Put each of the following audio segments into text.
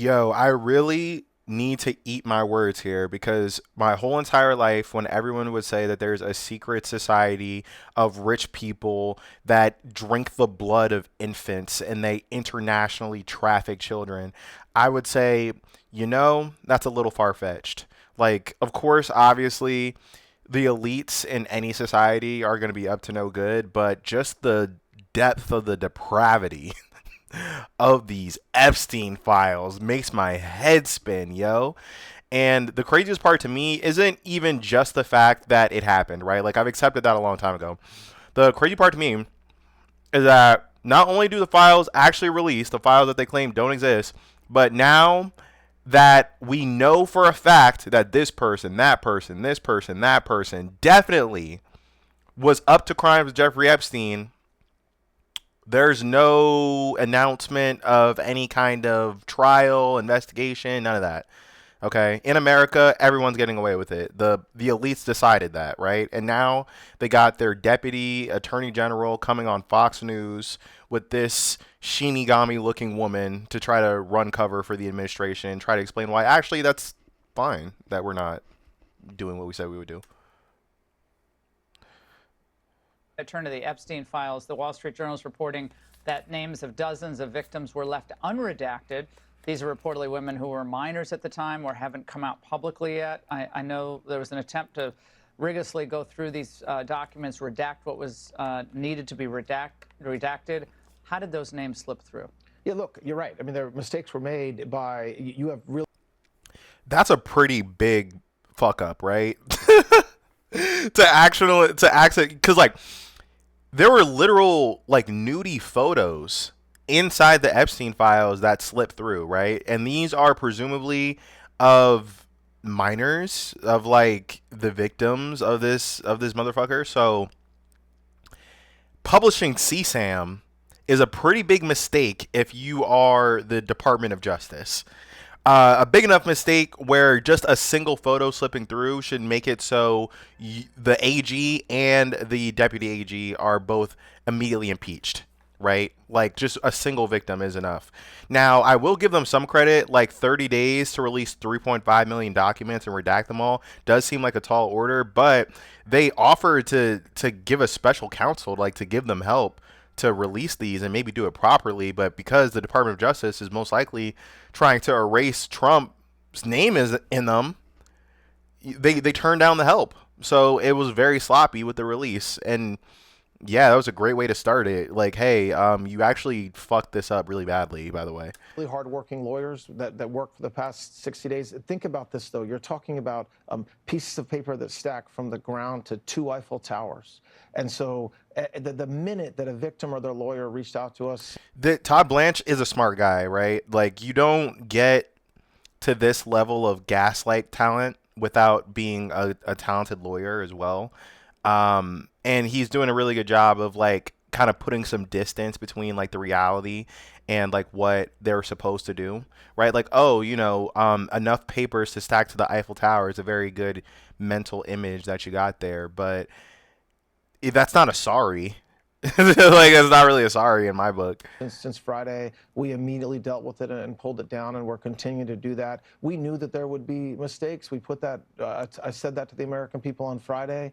Yo, I really need to eat my words here because my whole entire life, when everyone would say that there's a secret society of rich people that drink the blood of infants and they internationally traffic children, I would say, that's a little far fetched. Like, of course, obviously, the elites in any society are going to be up to no good, but just the depth of the depravity of these Epstein files makes my head spin, yo. And the craziest part to me isn't even just the fact that it happened, right? Like, I've accepted that a long time ago. The crazy part to me is that not only do the files actually release, the files that they claim don't exist, but now that we know for a fact that this person, that person, this person, that person definitely was up to crimes with Jeffrey Epstein, there's no announcement of any kind of trial, investigation, none of that. Okay, in America, everyone's getting away with it. The elites decided that, right? And now they got their deputy attorney general coming on Fox News with this Shinigami-looking woman to try to run cover for the administration, try to explain why actually that's fine that we're not doing what we said we would do. I turn to the Epstein files. The Wall Street Journal is reporting that names of dozens of victims were left unredacted. These are reportedly women who were minors at the time or haven't come out publicly yet. I know there was an attempt to rigorously go through these documents, redact what was needed to be redacted. How did those names slip through? Yeah, look, you're right. I mean, there mistakes were made by, you have really. That's a pretty big fuck up, right? to actually, because like there were literal like nudie photos inside the Epstein files that slipped through, right? And these are presumably of minors, of like the victims of this motherfucker. So publishing CSAM is a pretty big mistake if you are the Department of Justice. A big enough mistake where just a single photo slipping through should make it so the AG and the deputy AG are both immediately impeached, right? Like, just a single victim is enough. Now, I will give them some credit. Like, 30 days to release 3.5 million documents and redact them all does seem like a tall order, but they offered to give a special counsel, like, to give them help to release these and maybe do it properly. But because the Department of Justice is most likely trying to erase Trump's name is in them, they turned down the help. So it was very sloppy with the release. And yeah, that was a great way to start it. Like, hey, you actually fucked this up really badly, by the way. Really hardworking lawyers that worked for the past 60 days. Think about this, though. You're talking about pieces of paper that stack from the ground to 2 Eiffel Towers. And so the minute that a victim or their lawyer reached out to us. Todd Blanche is a smart guy, right? Like, you don't get to this level of gaslight talent without being a talented lawyer as well. And he's doing a really good job of like kind of putting some distance between like the reality and like what they're supposed to do, right? Like, oh, enough papers to stack to the Eiffel Tower is a very good mental image that you got there, but that's not a sorry. Like, it's not really a sorry in my book. Since Friday, we immediately dealt with it and pulled it down, and we're continuing to do that. We knew that there would be mistakes. We put that. I said that to the American people on Friday.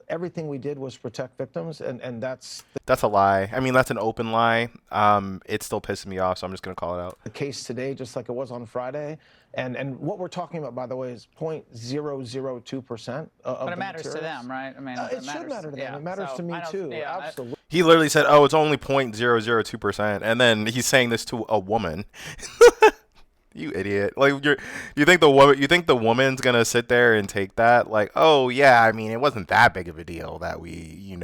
Everything we did was protect victims, and that's a lie. I mean, that's an open lie. It's still pissing me off, so I'm just gonna call it out. The case today, just like it was on Friday, and what we're talking about, by the way, is 0.002% of but it the matters to materials. them, right? I mean, it should matter to them. Yeah, it matters so to me too. Yeah, Absolutely. He literally said, "Oh, it's only 0.002%," and then he's saying this to a woman. You idiot! Like, you think the woman's gonna sit there and take that? Like, oh yeah, I mean, it wasn't that big of a deal that we,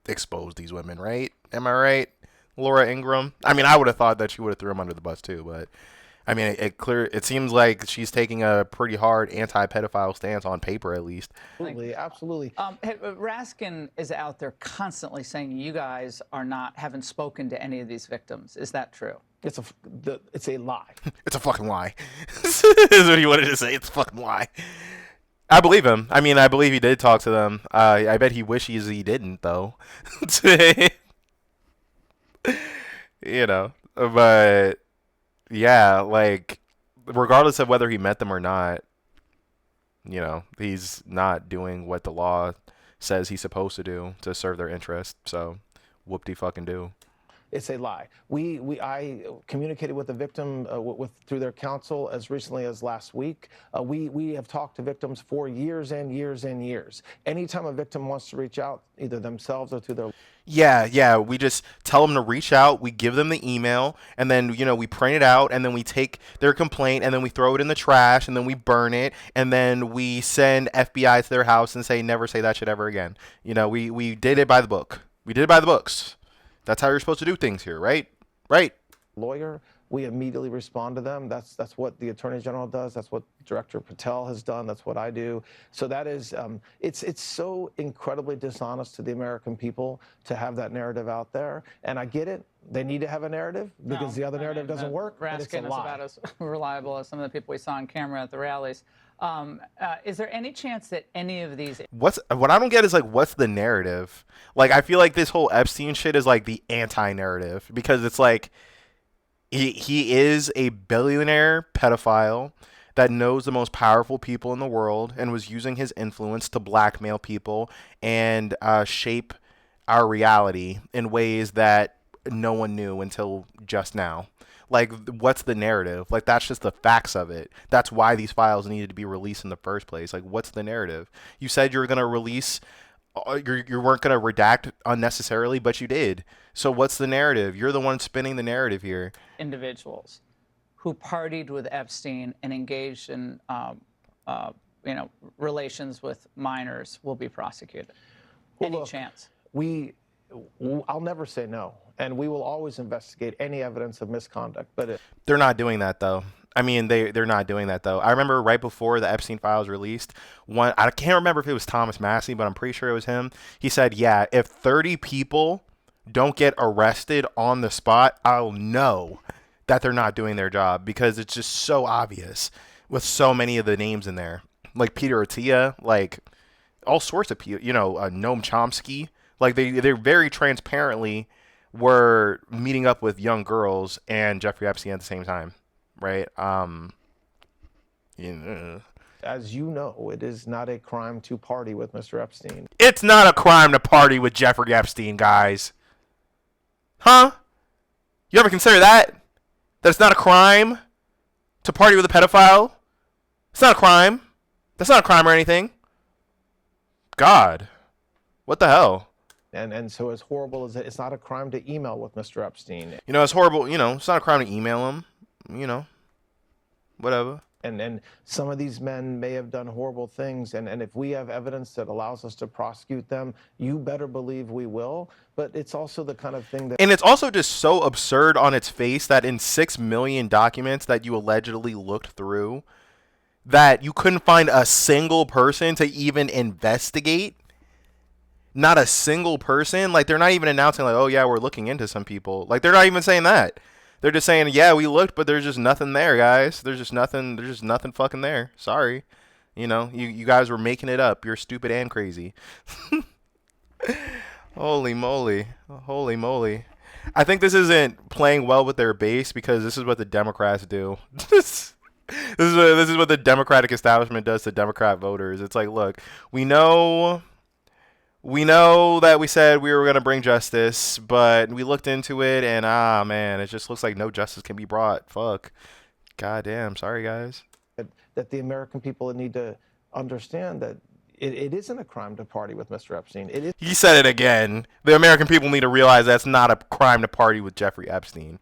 exposed these women, right? Am I right, Laura Ingraham? I mean, I would have thought that she would have threw him under the bus too, but I mean, it seems like she's taking a pretty hard anti-pedophile stance on paper, at least. Absolutely, absolutely. Raskin is out there constantly saying you guys haven't spoken to any of these victims. Is that true? It's a lie. It's a fucking lie. Is what he wanted to say. It's a fucking lie. I believe him. I mean, I believe he did talk to them. I bet he wishes he didn't, though. But Yeah, like regardless of whether he met them or not, he's not doing what the law says he's supposed to do to serve their interest. So, whoop de fucking do. It's a lie. I communicated with the victim through their counsel as recently as last week. We have talked to victims for years and years and years. Anytime a victim wants to reach out, either themselves or through their Yeah. We just tell them to reach out. We give them the email, and then we print it out, and then we take their complaint, and then we throw it in the trash, and then we burn it, and then we send FBI to their house and say never say that shit ever again. We did it by the book. We did it by the books. That's how you're supposed to do things here, right? Right. lawyer. We immediately respond to them. That's what the Attorney General does. That's what Director Patel has done. That's what I do. So that is, it's so incredibly dishonest to the American people to have that narrative out there. And I get it. They need to have a narrative because the other narrative doesn't work. But it's a Raskin is lie. about as reliable as some of the people we saw on camera at the rallies. Is there any chance that any of these What I don't get is like what's the narrative? Like I feel like this whole Epstein shit is like the anti-narrative because it's like he is a billionaire pedophile that knows the most powerful people in the world and was using his influence to blackmail people and shape our reality in ways that no one knew until just now. Like, what's the narrative? Like, that's just the facts of it. That's why these files needed to be released in the first place. Like, what's the narrative? You said you were going to release, you weren't going to redact unnecessarily, but you did. So what's the narrative? You're the one spinning the narrative here. individuals who partied with Epstein and engaged in, relations with minors will be prosecuted? Well, Any look, chance? I'll never say no, and we will always investigate any evidence of misconduct. But They're not doing that though. I mean, they're not doing that though. I remember right before the Epstein files released, I can't remember if it was Thomas Massey, but I'm pretty sure it was him. He said, "Yeah, if 30 people don't get arrested on the spot, I'll know that they're not doing their job because it's just so obvious with so many of the names in there, like Peter Attia, like all sorts of people, Noam Chomsky, like they're very transparently were meeting up with young girls and Jeffrey Epstein at the same time, right? as you know, it is not a crime to party with Mr. Epstein. It's not a crime to party with Jeffrey Epstein, guys. Huh? You ever consider that? That it's not a crime to party with a pedophile? It's not a crime. That's not a crime or anything. God. What the hell? And so as horrible as it's not a crime to email with Mr. Epstein. It's horrible. It's not a crime to email him. Whatever. And some of these men may have done horrible things. And if we have evidence that allows us to prosecute them, you better believe we will. But it's also the kind of thing that. And it's also just so absurd on its face that in 6 million documents that you allegedly looked through, that you couldn't find a single person to even investigate. Not a single person. Like, they're not even announcing, like, oh, yeah, we're looking into some people. Like, they're not even saying that. They're just saying, yeah, we looked, but there's just nothing there, guys. There's just nothing fucking there. Sorry. You guys were making it up. You're stupid and crazy. Holy moly. Holy moly. I think this isn't playing well with their base because this is what the Democrats do. This is what the Democratic establishment does to Democrat voters. It's like, look, we know that we said we were going to bring justice, but we looked into it, and man, it just looks like no justice can be brought. Fuck. Goddamn. Sorry, guys. That the American people need to understand that it isn't a crime to party with Mr. Epstein. It is. He said it again. The American people need to realize that's not a crime to party with Jeffrey Epstein.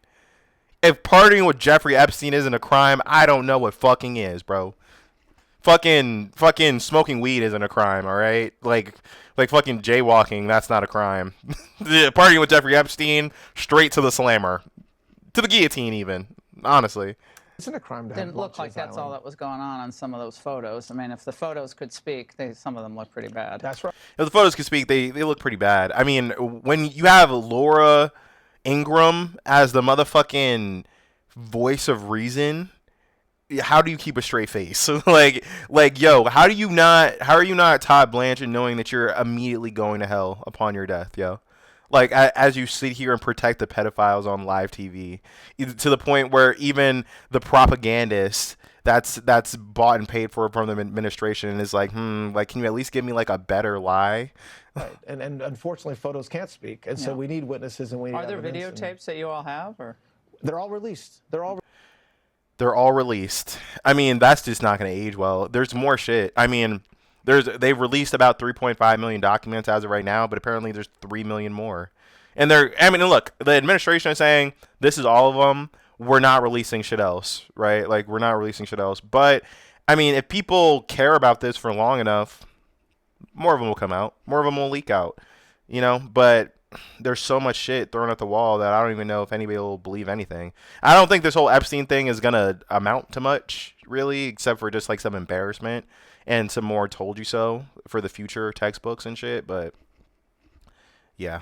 If partying with Jeffrey Epstein isn't a crime, I don't know what fucking is, bro. Fucking smoking weed isn't a crime, all right? Like fucking jaywalking, that's not a crime. Partying with Jeffrey Epstein, straight to the slammer, to the guillotine, even. Honestly, Isn't a crime to have Didn't look like Watchers that's all Island. that was going on some of those photos. I mean, if the photos could speak, some of them look pretty bad. That's right. if the photos can speak, they look pretty bad. I mean, when you have Laura Ingraham as the motherfucking voice of reason, how do you keep a straight face? like, yo, how are you not Todd Blanchard knowing that you're immediately going to hell upon your death, yo? Like as you sit here and protect the pedophiles on live TV, to the point where even the propagandist that's bought and paid for from the administration is like, like, can you at least give me like a better lie? Right. And unfortunately, photos can't speak. And so we need witnesses and we need Are there evidence. videotapes that you all have? Or They're all released. They're all released. I mean, that's just not going to age well. There's more shit. I mean, they've released about 3.5 million documents as of right now, but apparently there's 3 million more. And look, the administration is saying this is all of them. We're not releasing shit else, right? Like, we're not releasing shit else. But I mean, if people care about this for long enough, more of them will come out. More of them will leak out, but there's so much shit thrown at the wall that I don't even know if anybody will believe anything. I don't think this whole Epstein thing is going to amount to much, really, except for just like some embarrassment and some more told you so for the future textbooks and shit. But yeah.